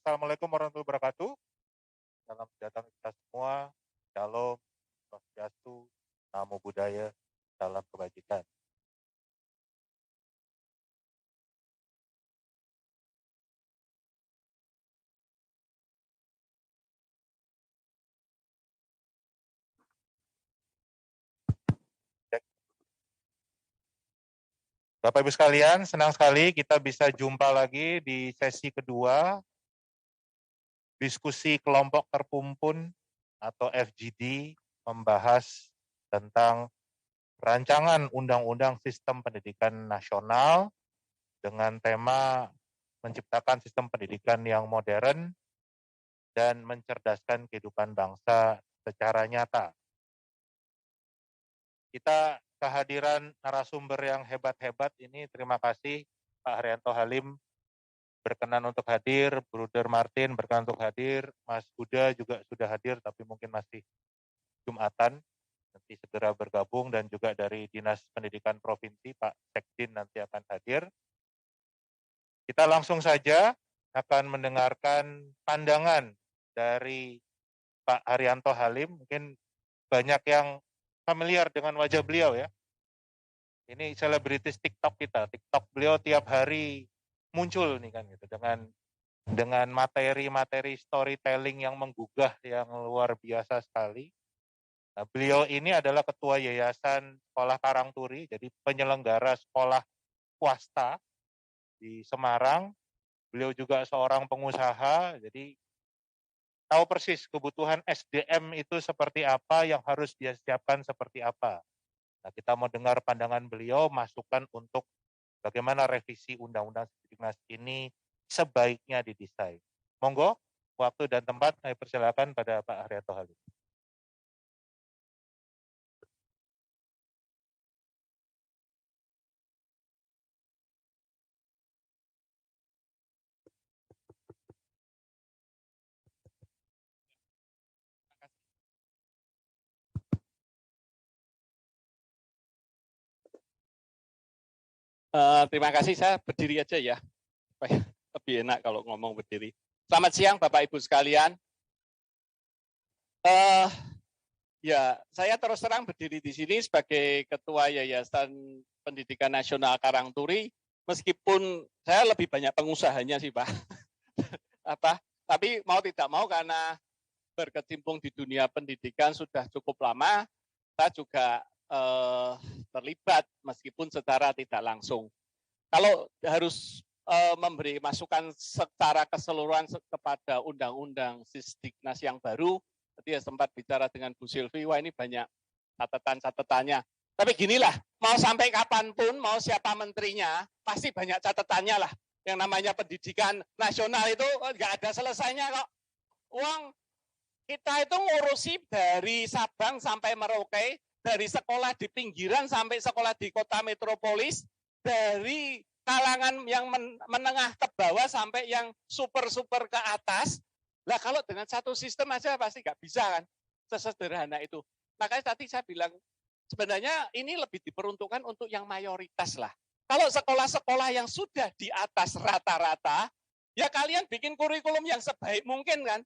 Assalamualaikum warahmatullahi wabarakatuh. Salam sejahtera kita semua. Shalom, Swastiastu, Namo Buddhaya, salam kebajikan. Bapak Ibu sekalian, senang sekali kita bisa jumpa lagi di sesi kedua diskusi kelompok terpumpun atau FGD membahas tentang rancangan Undang-Undang Sistem Pendidikan Nasional dengan tema menciptakan sistem pendidikan yang modern dan mencerdaskan kehidupan bangsa secara nyata. Kita kehadiran narasumber yang hebat-hebat ini, terima kasih Pak Haryanto Halim berkenan untuk hadir, Bruder Martin berkenan untuk hadir, Mas Huda juga sudah hadir tapi mungkin masih Jumatan, nanti segera bergabung, dan juga dari Dinas Pendidikan Provinsi Pak Sekdin nanti akan hadir. Kita langsung saja akan mendengarkan pandangan dari Pak Haryanto Halim. Mungkin banyak yang familiar dengan wajah beliau ya. Ini selebritis TikTok kita. TikTok beliau tiap hari muncul nih kan gitu dengan materi-materi storytelling yang menggugah yang luar biasa sekali. Nah, beliau ini adalah ketua Yayasan Sekolah Karangturi, jadi penyelenggara sekolah swasta di Semarang. Beliau juga seorang pengusaha, jadi tahu persis kebutuhan SDM itu seperti apa, yang harus dia siapkan seperti apa. Nah, kita mau dengar pandangan beliau, masukan untuk bagaimana revisi Undang-Undang Sidiknas ini sebaiknya didesain. Monggo, waktu dan tempat saya persilakan pada Pak Haryanto Halim. Terima kasih, saya berdiri aja ya, supaya lebih enak kalau ngomong berdiri. Selamat siang Bapak Ibu sekalian. Ya, saya terus terang berdiri di sini sebagai Ketua Yayasan Pendidikan Nasional Karangturi, meskipun saya lebih banyak pengusahanya sih Pak. Tapi mau tidak mau karena berkecimpung di dunia pendidikan sudah cukup lama, saya juga terlibat meskipun secara tidak langsung. Kalau harus memberi masukan secara keseluruhan kepada Undang-Undang Sidiknas yang baru, tadi ya sempat bicara dengan Bu Sylvie, wah ini banyak catatan-catatannya. Tapi ginilah, mau sampai kapanpun, mau siapa menterinya, pasti banyak catatannya lah. Yang namanya pendidikan nasional itu nggak ada selesainya kok. Uang kita itu ngurusi dari Sabang sampai Merauke, dari sekolah di pinggiran sampai sekolah di kota metropolis, dari kalangan yang menengah ke bawah sampai yang super-super ke atas. Lah kalau dengan satu sistem aja pasti nggak bisa kan, sesederhana itu. Makanya tadi saya bilang, sebenarnya ini lebih diperuntukkan untuk yang mayoritas lah. Kalau sekolah-sekolah yang sudah di atas rata-rata, ya kalian bikin kurikulum yang sebaik mungkin kan.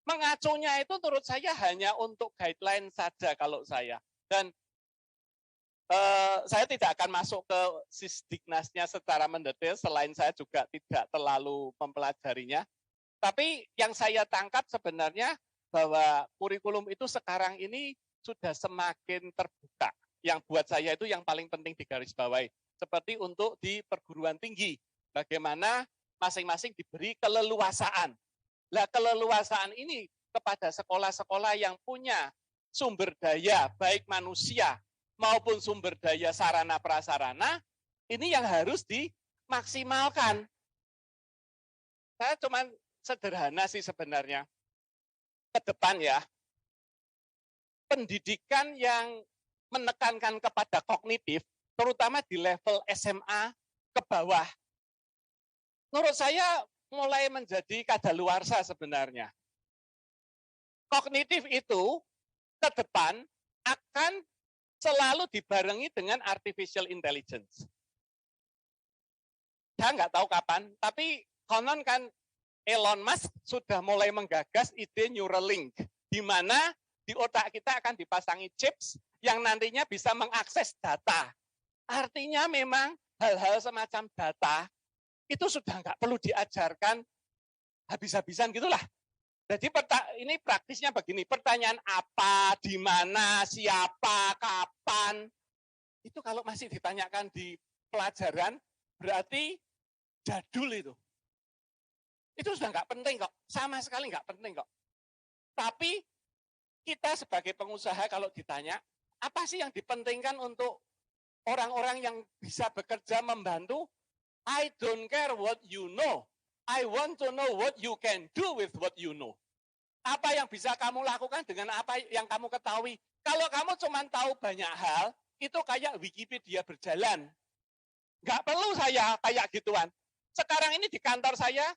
Mengacunya itu menurut saya hanya untuk guideline saja kalau saya. Dan saya tidak akan masuk ke Sidiknasnya secara mendetail, selain saya juga tidak terlalu mempelajarinya. Tapi yang saya tangkap sebenarnya bahwa kurikulum itu sekarang ini sudah semakin terbuka. Yang buat saya itu yang paling penting digarisbawahi. Seperti untuk di perguruan tinggi, bagaimana masing-masing diberi keleluasaan. Nah, keleluasaan ini kepada sekolah-sekolah yang punya sumber daya, baik manusia maupun sumber daya sarana prasarana, ini yang harus dimaksimalkan. Saya cuma sederhana sih sebenarnya. Ke depan ya, pendidikan yang menekankan kepada kognitif, terutama di level SMA ke bawah, menurut saya mulai menjadi kadaluarsa sebenarnya. Kognitif itu ke depan akan selalu dibarengi dengan artificial intelligence. Saya nggak tahu kapan, tapi konon kan Elon Musk sudah mulai menggagas ide Neuralink, di mana di otak kita akan dipasangi chips yang nantinya bisa mengakses data. Artinya memang hal-hal semacam data itu sudah nggak perlu diajarkan habis-habisan gitulah. Jadi ini praktisnya begini, pertanyaan apa, di mana, siapa, kapan, itu kalau masih ditanyakan di pelajaran, berarti jadul itu. Itu sudah nggak penting kok, sama sekali nggak penting kok. Tapi kita sebagai pengusaha kalau ditanya, apa sih yang dipentingkan untuk orang-orang yang bisa bekerja membantu? I don't care what you know. I want to know what you can do with what you know. Apa yang bisa kamu lakukan dengan apa yang kamu ketahui. Kalau kamu cuma tahu banyak hal, itu kayak Wikipedia berjalan. Nggak perlu saya kayak gituan. Sekarang ini di kantor saya,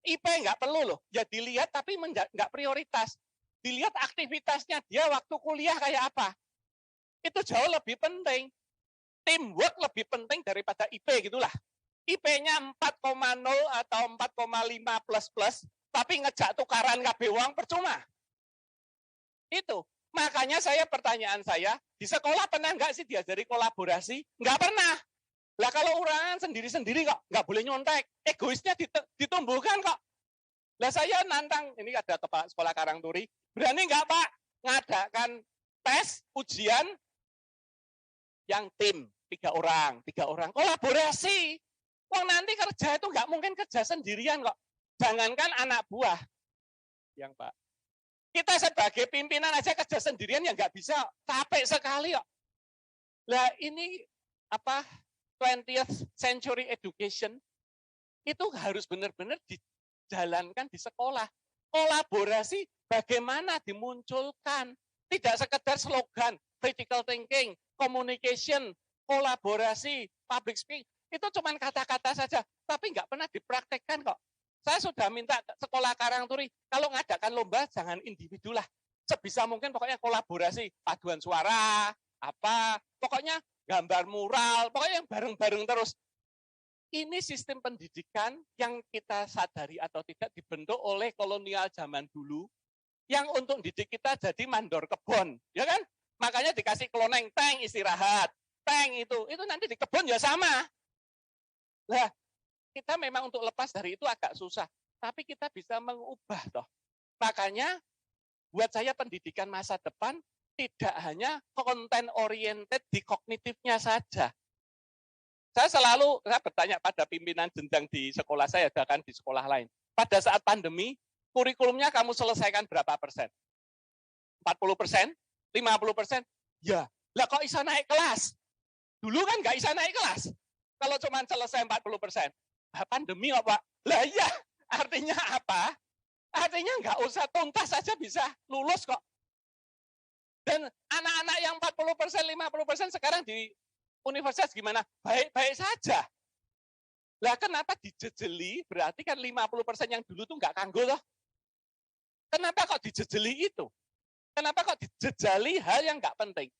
IP nggak perlu loh. Ya dilihat tapi nggak prioritas. Dilihat aktivitasnya dia waktu kuliah kayak apa. Itu jauh lebih penting. Teamwork lebih penting daripada IP gitulah. IP-nya 4,0 atau 4,5 plus, tapi ngejak tukaran KB uang percuma. Itu. Makanya pertanyaan saya, di sekolah pernah nggak sih diajari kolaborasi? Nggak pernah. Lah kalau orang sendiri-sendiri kok, nggak boleh nyontek. Egoisnya ditumbuhkan kok. Lah saya nantang, ini ada kepala sekolah Karangturi, berani nggak Pak ngadakan tes, ujian, yang tim, 3 orang, kolaborasi. Wong nanti kerja itu nggak mungkin kerja sendirian kok. Jangankan anak buah. Yang Pak. Kita sebagai pimpinan aja kerja sendirian ya nggak bisa. Capek sekali kok. Lah ini 20th century education itu harus benar-benar dijalankan di sekolah. Kolaborasi bagaimana dimunculkan. Tidak sekedar slogan, critical thinking, communication, kolaborasi, public speaking. Itu cuma kata-kata saja, tapi nggak pernah dipraktekkan kok. Saya sudah minta sekolah Karangturi, kalau ngadakan lomba jangan individu lah. Sebisa mungkin pokoknya kolaborasi, paduan suara, pokoknya gambar mural, pokoknya yang bareng-bareng terus. Ini sistem pendidikan yang kita sadari atau tidak dibentuk oleh kolonial zaman dulu, yang untuk didik kita jadi mandor kebon, ya kan? Makanya dikasih keloneng, tank istirahat, tank itu nanti di kebun ya sama. Nah, kita memang untuk lepas dari itu agak susah, tapi kita bisa mengubah toh. Makanya buat saya pendidikan masa depan tidak hanya konten oriented di kognitifnya saja. Saya bertanya pada pimpinan jenjang di sekolah saya, bahkan di sekolah lain. Pada saat pandemi, kurikulumnya kamu selesaikan berapa persen? 40%? 50%? Ya, lah kok bisa naik kelas? Dulu kan nggak bisa naik kelas. Kalau cuma selesai 40%. Pandemi kok Pak? Lah iya, artinya apa? Artinya nggak usah tuntas saja bisa lulus kok. Dan anak-anak yang 40%, 50% sekarang di universitas gimana? Baik-baik saja. Lah kenapa dijejeli? Berarti kan 50% yang dulu tuh nggak kanggo loh. Kenapa kok dijejeli itu? Kenapa kok dijejali hal yang nggak penting?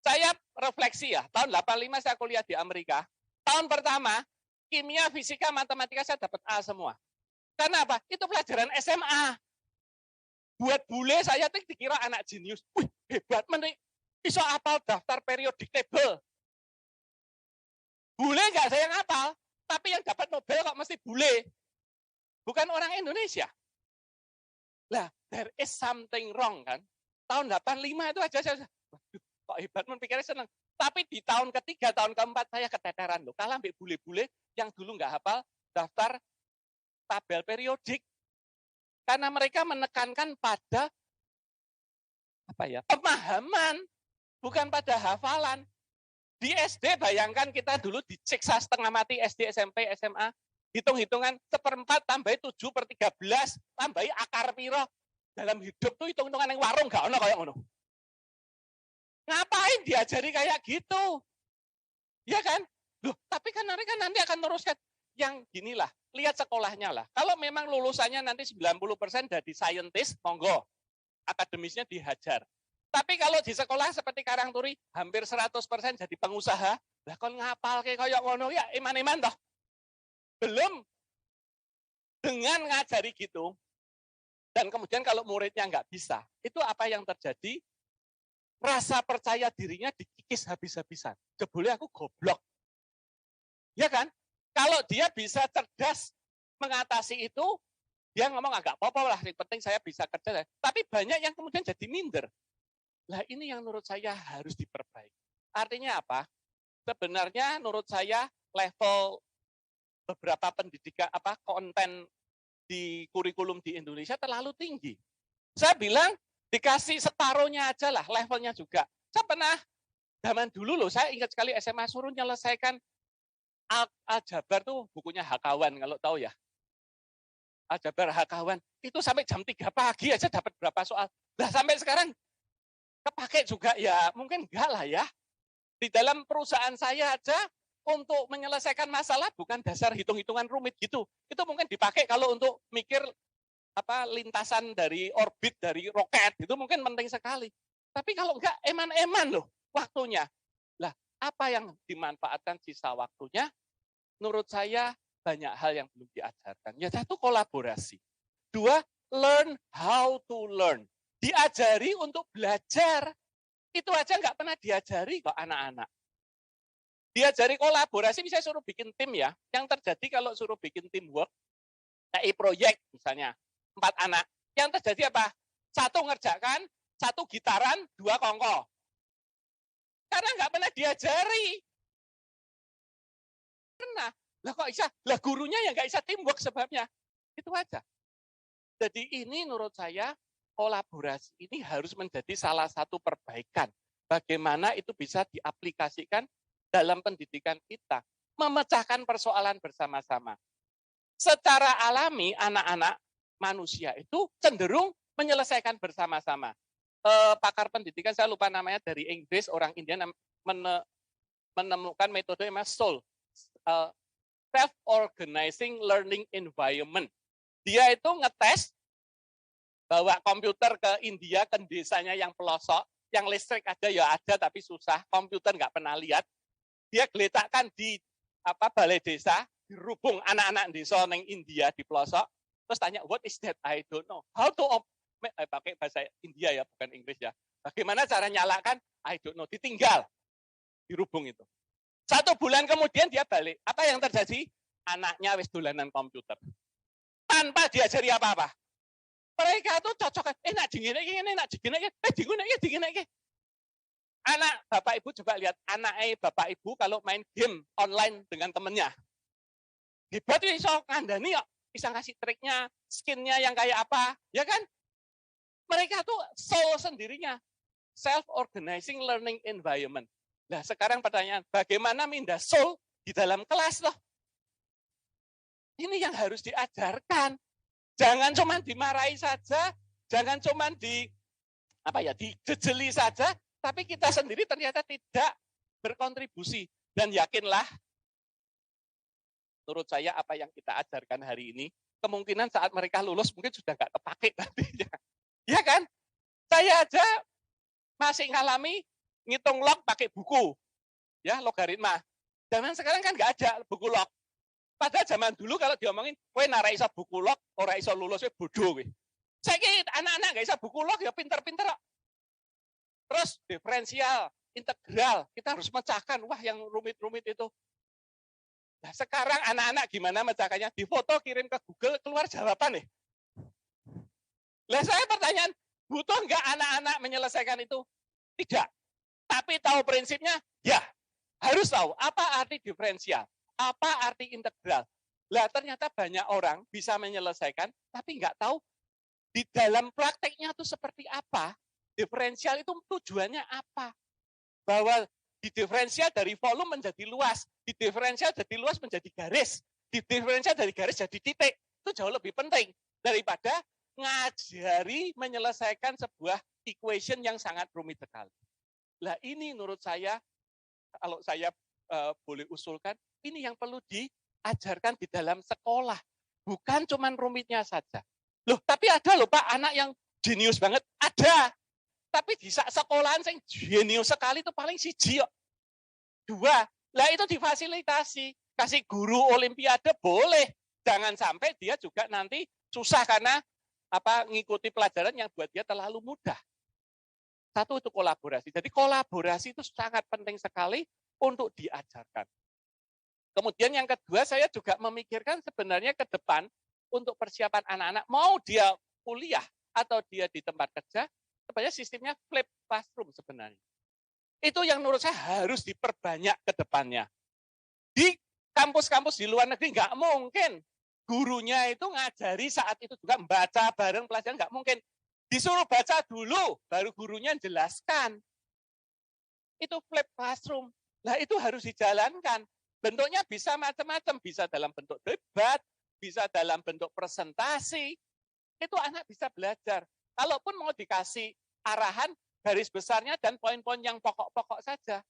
Saya refleksi ya, tahun 85 saya kuliah di Amerika. Tahun pertama, kimia, fisika, matematika saya dapat A semua. Karena apa? Itu pelajaran SMA. Buat bule saya tuh dikira anak jenius. Wih, hebat menik. Iso apal daftar periodik table. Bule nggak saya ngapal, tapi yang dapat Nobel kok mesti bule. Bukan orang Indonesia. Lah, there is something wrong kan. Tahun 85 itu aja saya, kok hebat pikirnya senang. Tapi di tahun ketiga, tahun keempat saya keteteran loh. Kalah ambil bule-bule yang dulu nggak hafal daftar tabel periodik. Karena mereka menekankan pada pemahaman, bukan pada hafalan. Di SD bayangkan kita dulu disiksa setengah mati SD, SMP, SMA. Hitung-hitungan 1/4 tambahi 7/13, tambahi akar piro. Dalam hidup tuh hitung-hitungan yang warung gak ono kayak ngono. Ngapain diajari kayak gitu? Ya kan? Loh, tapi kan mereka nanti akan teruskan. Yang ginilah, lihat sekolahnya lah. Kalau memang lulusannya nanti 90% dari scientist, monggo. Akademisnya dihajar. Tapi kalau di sekolah seperti Karangturi, hampir 100% jadi pengusaha, lah kon ngapal kayak ngono ya iman-iman toh. Belum Dengan ngajari gitu, dan kemudian kalau muridnya nggak bisa, itu apa yang terjadi? Rasa percaya dirinya dikikis habis-habisan. Jebule aku goblok. Ya kan? Kalau dia bisa cerdas mengatasi itu, dia ngomong agak apa-apa lah, yang penting saya bisa kerja. Tapi banyak yang kemudian jadi minder. Lah ini yang menurut saya harus diperbaiki. Artinya apa? Sebenarnya menurut saya level beberapa pendidikan konten di kurikulum di Indonesia terlalu tinggi. Saya bilang dikasih separuhnya aja lah, levelnya juga. Saya pernah zaman dulu loh, saya ingat sekali SMA suruh menyelesaikan Aljabar tuh bukunya Hakawan kalau tahu ya. Aljabar Hakawan itu sampai jam 3 pagi aja dapat berapa soal. Lah sampai sekarang kepake juga ya, mungkin enggak lah ya. Di dalam perusahaan saya aja untuk menyelesaikan masalah bukan dasar hitung-hitungan rumit gitu. Itu mungkin dipakai kalau untuk mikir lintasan dari orbit dari roket, itu mungkin penting sekali. Tapi kalau enggak eman-eman loh waktunya. Lah, apa yang dimanfaatkan sisa waktunya? Menurut saya banyak hal yang belum diajarkan. Ya, satu kolaborasi. Dua, learn how to learn. Diajari untuk belajar. Itu aja nggak pernah diajari kok anak-anak. Diajari kolaborasi, bisa suruh bikin tim ya. Yang terjadi kalau suruh bikin teamwork, kayak proyek misalnya, 4 anak. Yang terjadi apa? 1 ngerjakan, 1 gitaran, 2 kongko. Karena nggak pernah diajari. Pernah. Lah kok bisa? Lah gurunya yang nggak bisa teamwork sebabnya. Itu aja. Jadi ini menurut saya kolaborasi ini harus menjadi salah satu perbaikan. Bagaimana itu bisa diaplikasikan dalam pendidikan kita. Memecahkan persoalan bersama-sama. Secara alami anak-anak manusia itu cenderung menyelesaikan bersama-sama. Pakar pendidikan, saya lupa namanya, dari Inggris, orang India menemukan metode yang namanya SOL. Self-Organizing Learning Environment. Dia itu ngetes bawa komputer ke India, ke desanya yang pelosok, yang listrik ada ya ada tapi susah, komputer nggak pernah lihat. Dia geletakkan di balai desa, dirubung anak-anak desa neng India di pelosok, terus tanya, what is that? I don't know. How to pakai bahasa India ya, bukan Inggris ya. Bagaimana cara nyalakan? I don't know. Ditinggal, dirubung itu. 1 bulan kemudian dia balik. Apa yang terjadi? Anaknya wis dolanan komputer. Tanpa diajari apa-apa. Mereka tuh cocok. Nak dingin iki, nak dingin iki. Anak bapak ibu coba lihat anaknya bapak ibu kalau main game online dengan temennya. Hebat ya iso ngandani kok. Bisa ngasih triknya, skinnya yang kayak apa. Ya kan? Mereka tuh soul sendirinya. Self-organizing learning environment. Nah sekarang pertanyaan, bagaimana mindah soul di dalam kelas loh? Ini yang harus diajarkan. Jangan cuma dimarahi saja, jangan cuma dijejeli saja, tapi kita sendiri ternyata tidak berkontribusi. Dan yakinlah, menurut saya apa yang kita ajarkan hari ini, kemungkinan saat mereka lulus mungkin sudah nggak kepake nantinya. Ya kan? Saya aja masih ngalami ngitung log pakai buku, ya logaritma. Zaman sekarang kan nggak ada buku log. Padahal zaman dulu kalau diomongin, kowe nara iso buku log, ora iso lulus, kowe bodoh kowe. Saiki anak-anak nggak iso buku log ya pinter-pinter kok. Terus diferensial, integral, kita harus mecahkan. Wah yang rumit-rumit itu. Nah sekarang anak-anak gimana mecahkannya? Di foto kirim ke Google, keluar jawaban nih. Lah saya pertanyaan, butuh nggak anak-anak menyelesaikan itu? Tidak. Tapi tahu prinsipnya? Ya. Harus tahu apa arti diferensial, apa arti integral. Lah ternyata banyak orang bisa menyelesaikan, tapi nggak tahu di dalam prakteknya itu seperti apa. Diferensial itu tujuannya apa? Bahwa di diferensial dari volume menjadi luas, di diferensial dari luas menjadi garis, di diferensial dari garis jadi titik. Itu jauh lebih penting daripada ngajari menyelesaikan sebuah equation yang sangat rumit sekali. Lah ini menurut saya, kalau saya boleh usulkan, ini yang perlu diajarkan di dalam sekolah. Bukan cuma rumitnya saja. Loh, tapi ada loh Pak, anak yang jenius banget. Ada. Tapi di sekolahan yang jenius sekali itu paling siji kok. 2. Lah itu difasilitasi. Kasih guru olimpiade boleh. Jangan sampai dia juga nanti susah karena ngikuti pelajaran yang buat dia terlalu mudah. Satu itu kolaborasi. Jadi kolaborasi itu sangat penting sekali untuk diajarkan. Kemudian yang kedua, saya juga memikirkan sebenarnya ke depan untuk persiapan anak-anak, mau dia kuliah atau dia di tempat kerja, sebenarnya sistemnya flip classroom sebenarnya. Itu yang menurut saya harus diperbanyak ke depannya. Di kampus-kampus di luar negeri nggak mungkin gurunya itu ngajari saat itu juga membaca bareng pelajaran, nggak mungkin. Disuruh baca dulu, baru gurunya jelaskan. Itu flip classroom. Nah itu harus dijalankan. Bentuknya bisa macam-macam, bisa dalam bentuk debat, bisa dalam bentuk presentasi. Itu anak bisa belajar. Kalaupun mau dikasih arahan, garis besarnya dan poin-poin yang pokok-pokok saja.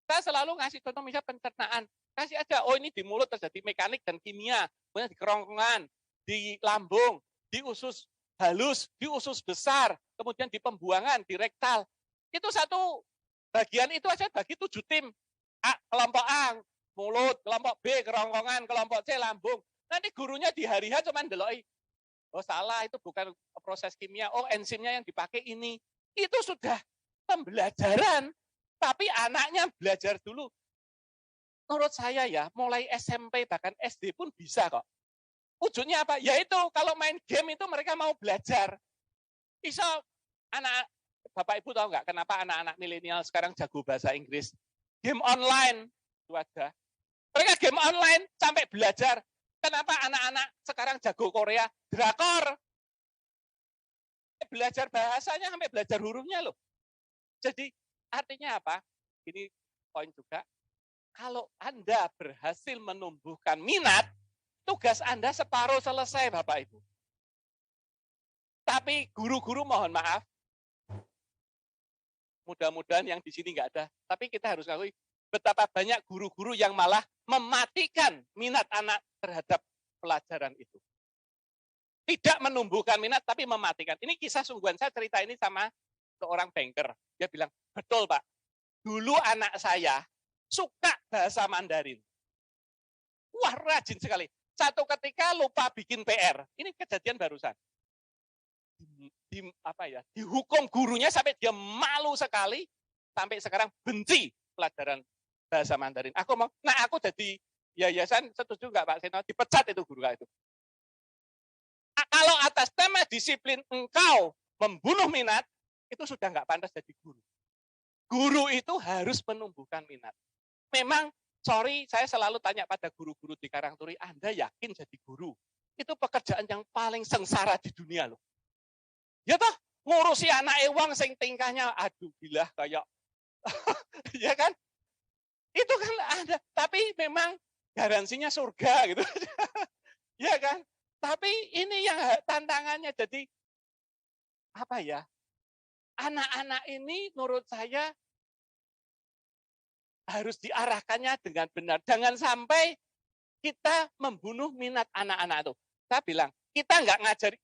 Saya selalu ngasih contoh misalnya pencernaan. Kasih aja, oh ini di mulut terjadi mekanik dan kimia. Kemudian di kerongkongan, di lambung, di usus halus, di usus besar, kemudian di pembuangan, di rektal. Itu satu bagian itu aja bagi 7 tim. A, kelompok A, mulut, kelompok B, kerongkongan, kelompok C, lambung. Nanti gurunya di hari H cuma deloi. Oh salah, itu bukan proses kimia. Oh enzimnya yang dipakai ini. Itu sudah pembelajaran. Tapi anaknya belajar dulu. Menurut saya ya, mulai SMP bahkan SD pun bisa kok. Ujungnya apa? Yaitu kalau main game itu mereka mau belajar. Bisa anak Bapak Ibu tahu nggak kenapa anak-anak milenial sekarang jago bahasa Inggris? Game online itu ada. Mereka game online sampai belajar. Kenapa anak-anak sekarang jago Korea? Drakor. Belajar bahasanya sampai belajar hurufnya loh. Jadi artinya apa? Ini poin juga. Kalau Anda berhasil menumbuhkan minat, tugas Anda separuh selesai, Bapak Ibu. Tapi guru-guru mohon maaf, mudah-mudahan yang di sini nggak ada. Tapi kita harus akui betapa banyak guru-guru yang malah mematikan minat anak terhadap pelajaran itu. Tidak menumbuhkan minat, tapi mematikan. Ini kisah sungguhan, saya cerita ini sama seorang banker. Dia bilang, betul Pak, dulu anak saya suka bahasa Mandarin. Wah, rajin sekali. Satu ketika lupa bikin PR. Ini kejadian barusan. Dihukum gurunya sampai dia malu sekali, sampai sekarang benci pelajaran bahasa Mandarin. Aku jadi yayasan, setuju nggak Pak Seno? Dipecat itu guru itu. Kalau atas tema disiplin engkau membunuh minat, itu sudah nggak pantas jadi guru. Guru itu harus menumbuhkan minat. Memang, saya selalu tanya pada guru-guru di Karangturi, Anda yakin jadi guru? Itu pekerjaan yang paling sengsara di dunia loh. Ya toh, ngurusi anak wong sing tingkahnya, aduh bilah kayak, ya kan? Itu kan ada, tapi memang garansinya surga gitu. Ya kan? Tapi ini yang tantangannya, jadi anak-anak ini menurut saya harus diarahkannya dengan benar. Jangan sampai kita membunuh minat anak-anak itu. Saya bilang, kita nggak ngajari,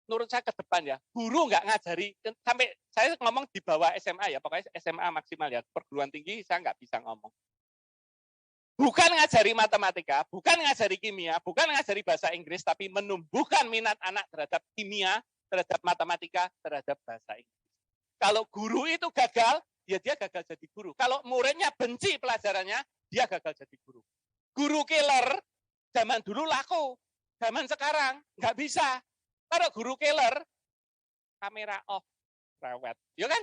menurut saya ke depan ya, guru nggak ngajari, sampai saya ngomong di bawah SMA ya, pokoknya SMA maksimal ya, perguruan tinggi saya nggak bisa ngomong. Bukan ngajari matematika, bukan ngajari kimia, bukan ngajari bahasa Inggris, tapi menumbuhkan minat anak terhadap kimia, terhadap matematika, terhadap bahasa Inggris. Kalau guru itu gagal, ya dia gagal jadi guru. Kalau muridnya benci pelajarannya, dia gagal jadi guru. Guru killer, zaman dulu laku. Zaman sekarang, nggak bisa. Kalau guru killer, kamera off, rewet. Ya kan?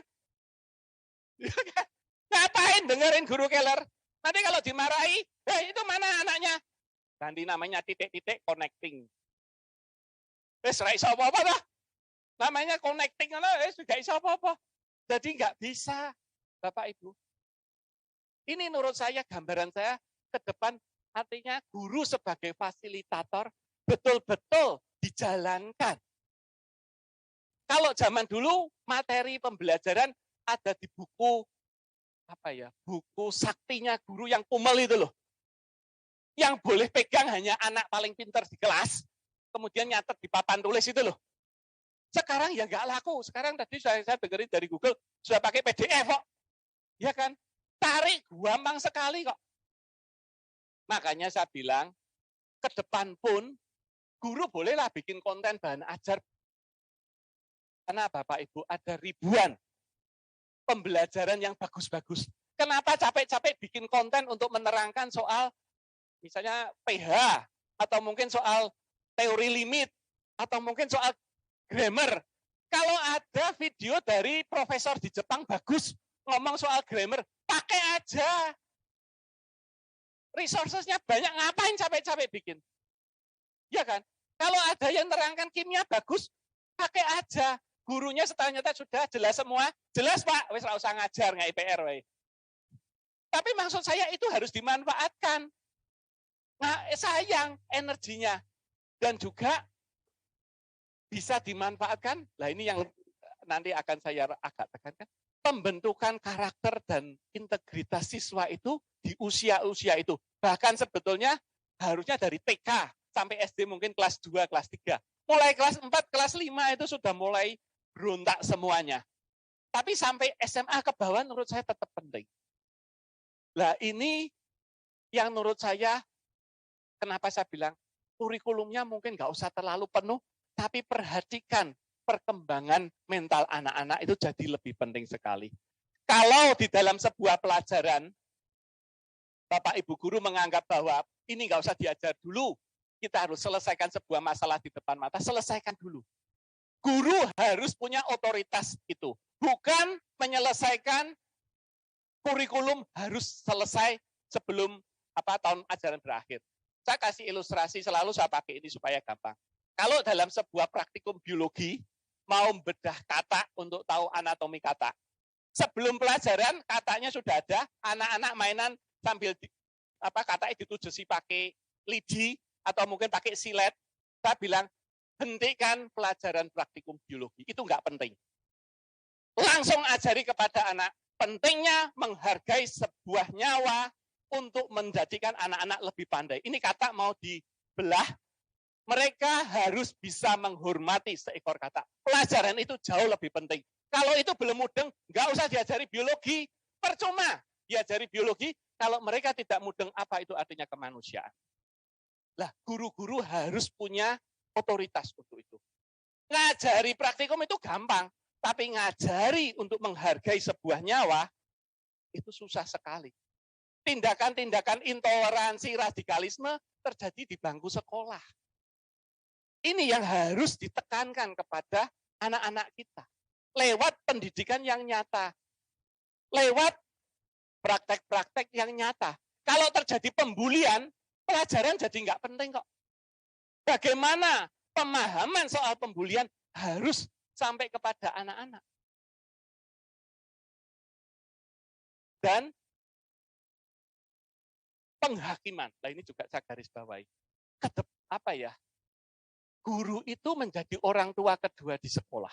Ngapain dengerin guru killer? Nanti kalau dimarahi, itu mana anaknya? Ganti namanya titik-titik connecting. Wes ra iso apa-apa dah. Namanya connecting, sudah iso apa-apa. Jadi nggak bisa. Bapak Ibu. Ini menurut saya gambaran saya ke depan, artinya guru sebagai fasilitator betul-betul dijalankan. Kalau zaman dulu materi pembelajaran ada di buku buku saktinya guru yang kumel itu loh. Yang boleh pegang hanya anak paling pintar di kelas, kemudian nyatet di papan tulis itu loh. Sekarang ya nggak laku. Sekarang tadi saya dengerin dari Google sudah pakai PDF kok. Ya kan? Tarik gampang sekali kok. Makanya saya bilang, ke depan pun Guru bolehlah bikin konten bahan ajar. Karena Bapak Ibu ada ribuan pembelajaran yang bagus-bagus. Kenapa capek-capek bikin konten untuk menerangkan soal misalnya pH, atau mungkin soal teori limit, atau mungkin soal grammar. Kalau ada video dari profesor di Jepang bagus ngomong soal grammar, pakai aja. Resourcesnya banyak, ngapain capek-capek bikin? Ya kan? Kalau ada yang terangkan kimia bagus, pakai aja. Gurunya ternyata sudah jelas semua. Jelas Pak, wis ora usah ngajar nggak IPR we. Tapi maksud saya itu harus dimanfaatkan. Nah, sayang energinya. Dan juga bisa dimanfaatkan. Nah, ini yang nanti akan saya agak tekankan. Pembentukan karakter dan integritas siswa itu di usia-usia itu. Bahkan sebetulnya harusnya dari TK sampai SD mungkin kelas 2, kelas 3. Mulai kelas 4, kelas 5 itu sudah mulai berontak semuanya. Tapi sampai SMA ke bawah menurut saya tetap penting. Nah ini yang menurut saya, kenapa saya bilang kurikulumnya mungkin nggak usah terlalu penuh, tapi perhatikan perkembangan mental anak-anak itu jadi lebih penting sekali. Kalau di dalam sebuah pelajaran, Bapak Ibu guru menganggap bahwa ini nggak usah diajar dulu, kita harus selesaikan sebuah masalah di depan mata, selesaikan dulu. Guru harus punya otoritas itu, bukan menyelesaikan kurikulum harus selesai sebelum tahun ajaran berakhir. Saya kasih ilustrasi, selalu saya pakai ini supaya gampang. Kalau dalam sebuah praktikum biologi, mau bedah kata untuk tahu anatomi kata. Sebelum pelajaran, katanya sudah ada, anak-anak mainan sambil katanya ditujesi pakai lidi, atau mungkin pakai silet. Saya bilang, hentikan pelajaran praktikum biologi, itu nggak penting. Langsung ajari kepada anak, pentingnya menghargai sebuah nyawa untuk menjadikan anak-anak lebih pandai. Ini kata mau dibelah, mereka harus bisa menghormati seekor kata. Pelajaran itu jauh lebih penting. Kalau itu belum mudeng, nggak usah diajari biologi, percuma diajari biologi kalau mereka tidak mudeng apa itu artinya kemanusiaan. Lah, guru-guru harus punya otoritas untuk itu. Ngajari praktikum itu gampang, tapi ngajari untuk menghargai sebuah nyawa itu susah sekali. Tindakan-tindakan intoleransi, radikalisme terjadi di bangku sekolah. Ini yang harus ditekankan kepada anak-anak kita. Lewat pendidikan yang nyata. Lewat praktek-praktek yang nyata. Kalau terjadi pembulian, pelajaran jadi nggak penting kok. Bagaimana pemahaman soal pembulian harus sampai kepada anak-anak. Dan penghakiman. Nah ini juga saya garis bawahi. Guru itu menjadi orang tua kedua di sekolah.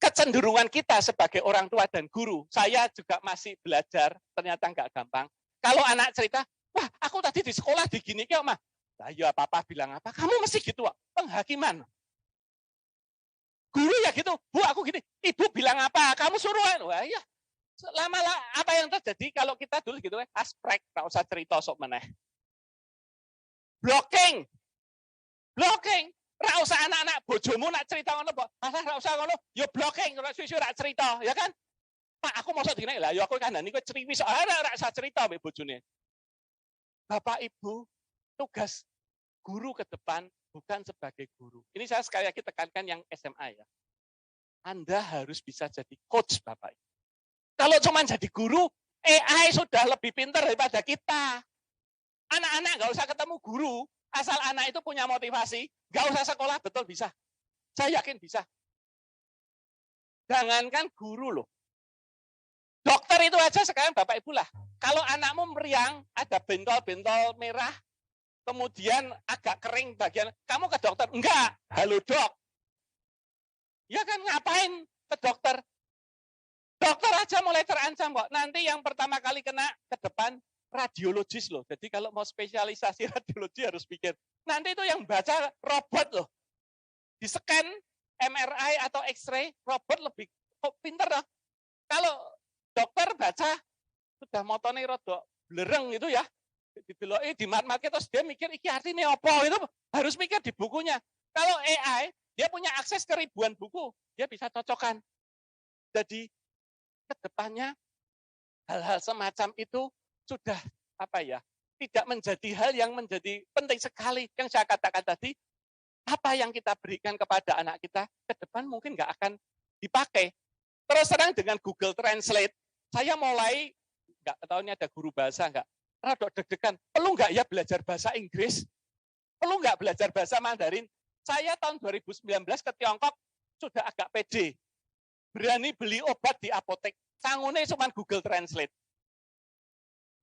Kecenderungan kita sebagai orang tua dan guru, saya juga masih belajar, ternyata nggak gampang. Kalau anak cerita, wah aku tadi di sekolah digini kok mah. Nah, ya papa bilang apa? Kamu mesti gitu, penghakiman. Guru ya gitu, bu aku gini, ibu bilang apa? Kamu suruhan. Wah iya, lama-lama apa yang terjadi kalau kita dulu gitu asprek, nggak usah cerita sok meneh. Blocking. Ra usah anak-anak bojomu nak cerita ngono, Pak. Ra usah ngono, yo blocking, ora suwi-suwi ra cerita, ya kan? Pak, aku mosok dine lah, yo aku kandhani kowe ceriwis, ora usah cerita mbek bojone. Bapak Ibu, tugas guru ke depan bukan sebagai guru. Ini saya sekali lagi tekankan yang SMA ya. Anda harus bisa jadi coach Bapak Ibu. Kalau cuma jadi guru, AI sudah lebih pintar daripada kita. Anak-anak nggak usah ketemu guru, asal anak itu punya motivasi, nggak usah sekolah, betul bisa. Saya yakin bisa. Jangankan guru loh. Dokter itu aja sekarang Bapak Ibu lah. Kalau anakmu meriang, ada bentol-bentol merah, kemudian agak kering bagian, kamu ke dokter? Enggak, halo dok. Ya kan ngapain ke dokter? Dokter aja mulai terancam kok. Nanti yang pertama kali kena ke depan, radiologis loh. Jadi kalau mau spesialisasi radiologi harus pikir. Nanti itu yang baca robot loh. Di scan MRI atau X-ray, robot lebih pinter loh. Kalau dokter baca, sudah motone rodok blereng gitu ya. dideloki di market terus dia mikir iki artinya apa, itu harus mikir di bukunya. Kalau AI dia punya akses ke ribuan buku, dia bisa cocokkan. Jadi kedepannya hal-hal semacam itu sudah tidak menjadi hal yang menjadi penting sekali. Yang saya katakan tadi, apa yang kita berikan kepada anak kita ke depan mungkin nggak akan dipakai. Terus terang dengan Google Translate, saya mulai nggak tahu ini ada guru bahasa nggak, rada deg-degan. Perlu nggak ya belajar bahasa Inggris? Perlu nggak belajar bahasa Mandarin? Saya tahun 2019 ke Tiongkok sudah agak pede. Berani beli obat di apotek. Sangune cuma Google Translate.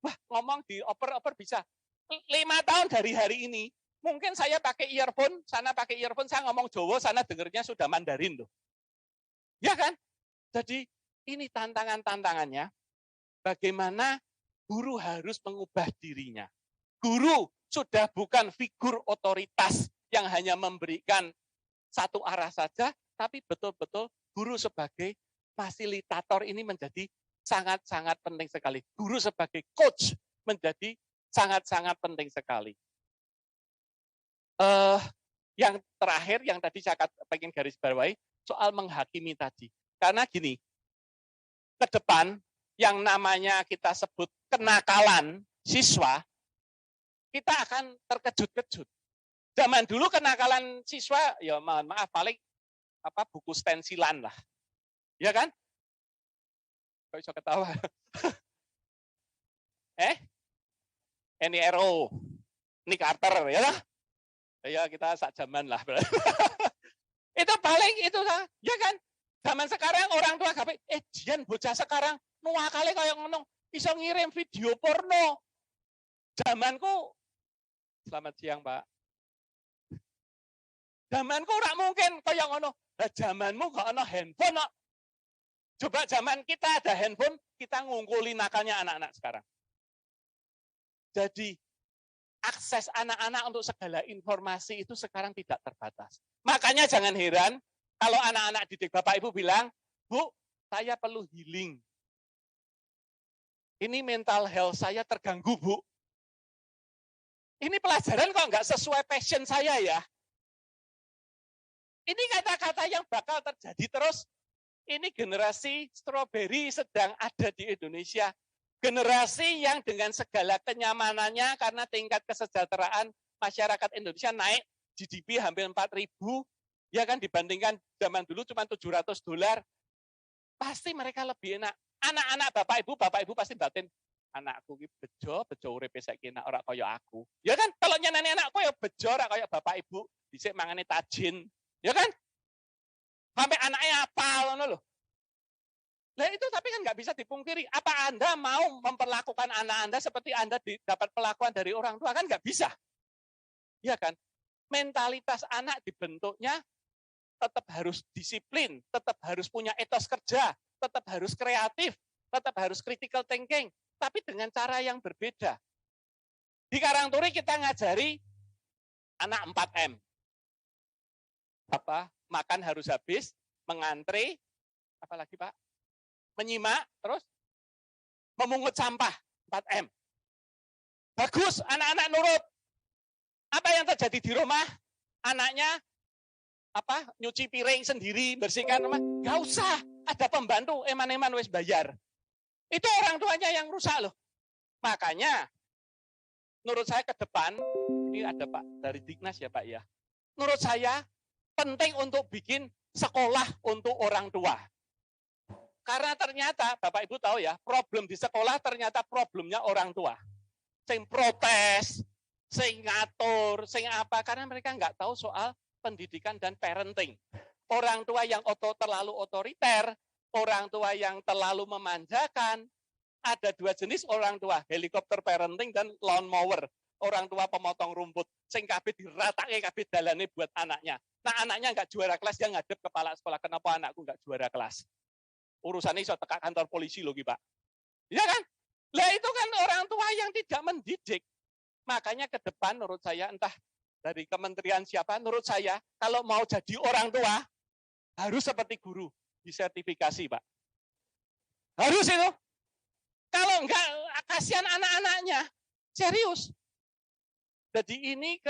Wah, ngomong di oper-oper bisa. 5 tahun dari hari ini, mungkin saya pakai earphone, sana pakai earphone, saya ngomong Jawa, sana dengernya sudah Mandarin loh. Ya kan? Jadi ini tantangan-tantangannya, bagaimana guru harus mengubah dirinya. Guru sudah bukan figur otoritas yang hanya memberikan satu arah saja, tapi betul-betul guru sebagai fasilitator ini menjadi sangat-sangat penting sekali. Guru sebagai coach menjadi sangat-sangat penting sekali. Yang terakhir, yang tadi saya pengen garis bawahi, soal menghakimi tadi. Karena gini, ke depan yang namanya kita sebut kenakalan siswa, kita akan terkejut-kejut. Zaman dulu kenakalan siswa, ya mohon maaf, paling buku stensilan lah. Ya kan? Kok bisa ketawa? NIRO, Nick Carter, ya lah. Ya kita sak zaman lah. Itu paling itu lah, ya kan? Zaman sekarang orang tua gape, jian bocah sekarang nuwakale kayak ngono, iso ngirim video porno. Zamanku, selamat siang Pak. Zamanku ora mungkin kayak ngono. Lah zamanmu gak ana handphone kok. Coba zaman kita ada handphone, kita ngungkuli nakalnya anak-anak sekarang. Jadi akses anak-anak untuk segala informasi itu sekarang tidak terbatas. Makanya jangan heran kalau anak-anak didik Bapak Ibu bilang, Bu, saya perlu healing. Ini mental health saya terganggu, Bu. Ini pelajaran kok nggak sesuai passion saya ya. Ini kata-kata yang bakal terjadi terus. Ini generasi stroberi sedang ada di Indonesia. Generasi yang dengan segala kenyamanannya karena tingkat kesejahteraan masyarakat Indonesia naik, GDP hampir 4.000, ya kan dibandingkan zaman dulu cuma $700. Pasti mereka lebih enak. Anak-anak Bapak Ibu pasti batin, anakku ini bejo uripe saiki enak ora kaya aku. Ya kan kalau nyeneni anakku ya bejo ora kaya Bapak Ibu, dhisik mangane tajin. Ya kan? Sampai anaknya apal ngono lho. Lah itu tapi kan nggak bisa dipungkiri. Apa Anda mau memperlakukan anak Anda seperti Anda dapat perlakuan dari orang tua? Kan nggak bisa. Ya kan? Mentalitas anak dibentuknya tetap harus disiplin, tetap harus punya etos kerja, tetap harus kreatif, tetap harus critical thinking, tapi dengan cara yang berbeda. Di Karangturi kita ngajari anak 4M. Makan harus habis, mengantre, apalagi Pak? Menyimak, terus memungut sampah, 4M. Bagus, anak-anak nurut. Apa yang terjadi di rumah? Anaknya nyuci piring sendiri, bersihkan rumah. Gak usah, ada pembantu, eman-eman wis bayar. Itu orang tuanya yang rusak loh. Makanya, menurut saya ke depan, ini ada Pak dari Dignas ya Pak ya. Menurut saya, penting untuk bikin sekolah untuk orang tua. Karena ternyata, Bapak Ibu tahu ya, problem di sekolah ternyata problemnya orang tua. Sing protes, sing ngatur, sing apa, karena mereka nggak tahu soal pendidikan dan parenting. Orang tua yang terlalu otoriter, orang tua yang terlalu memanjakan. Ada 2 jenis orang tua, helikopter parenting dan lawnmower. Orang tua pemotong rumput, sing kabeh diratake kabeh dalane buat anaknya. Nah anaknya nggak juara kelas, dia ngadep kepala sekolah, kenapa anakku nggak juara kelas? Urusannya iso tekak kantor polisi loh Pak. Ya kan? Lah itu kan orang tua yang tidak mendidik. Makanya ke depan menurut saya, entah dari kementerian siapa, menurut saya kalau mau jadi orang tua, harus seperti guru, disertifikasi Pak. Harus itu. Kalau enggak, kasihan anak-anaknya. Serius. Jadi ini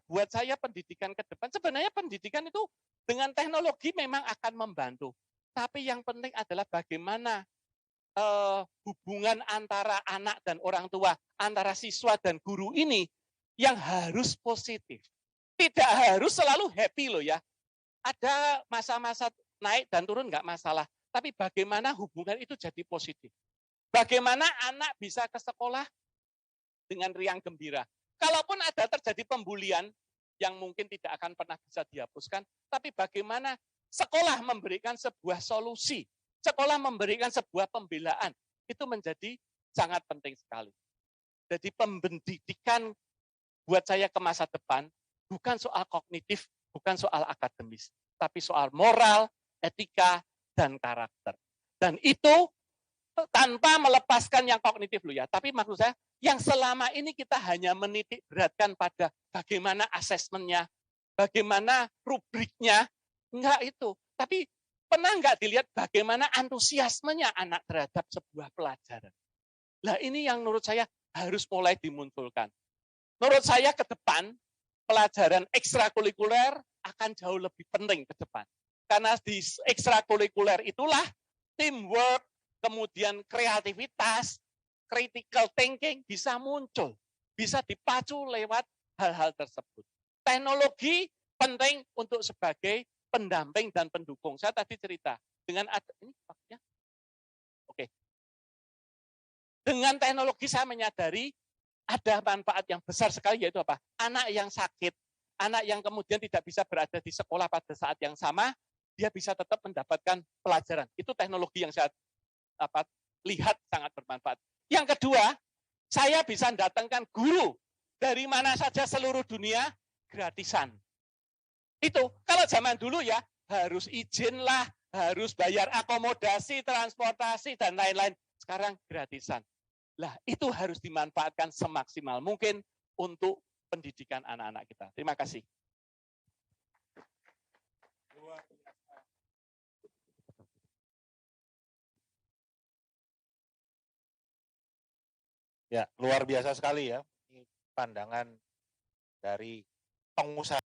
buat saya pendidikan ke depan. Sebenarnya pendidikan itu dengan teknologi memang akan membantu. Tapi yang penting adalah bagaimana hubungan antara anak dan orang tua, antara siswa dan guru ini yang harus positif. Tidak harus selalu happy loh ya. Ada masa-masa naik dan turun nggak masalah. Tapi bagaimana hubungan itu jadi positif. Bagaimana anak bisa ke sekolah dengan riang gembira. Kalaupun ada terjadi pembulian yang mungkin tidak akan pernah bisa dihapuskan, tapi bagaimana sekolah memberikan sebuah solusi, sekolah memberikan sebuah pembelaan, itu menjadi sangat penting sekali. Jadi pendidikan buat saya ke masa depan bukan soal kognitif, bukan soal akademis, tapi soal moral, etika, dan karakter. Dan itu tanpa melepaskan yang kognitif loh ya. Tapi maksud saya, yang selama ini kita hanya menitik beratkan pada bagaimana asesmennya, bagaimana rubriknya, enggak itu. Tapi pernah enggak dilihat bagaimana antusiasmenya anak terhadap sebuah pelajaran. Nah ini yang menurut saya harus mulai dimunculkan. Menurut saya ke depan, pelajaran ekstrakurikuler akan jauh lebih penting ke depan. Karena di ekstrakurikuler itulah teamwork, kemudian kreativitas, critical thinking bisa muncul, bisa dipacu lewat hal-hal tersebut. Teknologi penting untuk sebagai pendamping dan pendukung. Saya tadi cerita dengan ini faknya. Oke. Dengan teknologi saya menyadari ada manfaat yang besar sekali, yaitu apa? Anak yang sakit, anak yang kemudian tidak bisa berada di sekolah pada saat yang sama, dia bisa tetap mendapatkan pelajaran. Itu teknologi yang saya lihat sangat bermanfaat. Yang kedua, saya bisa mendatangkan guru dari mana saja seluruh dunia gratisan. Itu kalau zaman dulu ya harus izin lah, harus bayar akomodasi, transportasi dan lain-lain. Sekarang gratisan. Lah itu harus dimanfaatkan semaksimal mungkin untuk pendidikan anak-anak kita. Terima kasih. Ya, luar biasa sekali ya. Ini pandangan dari pengusaha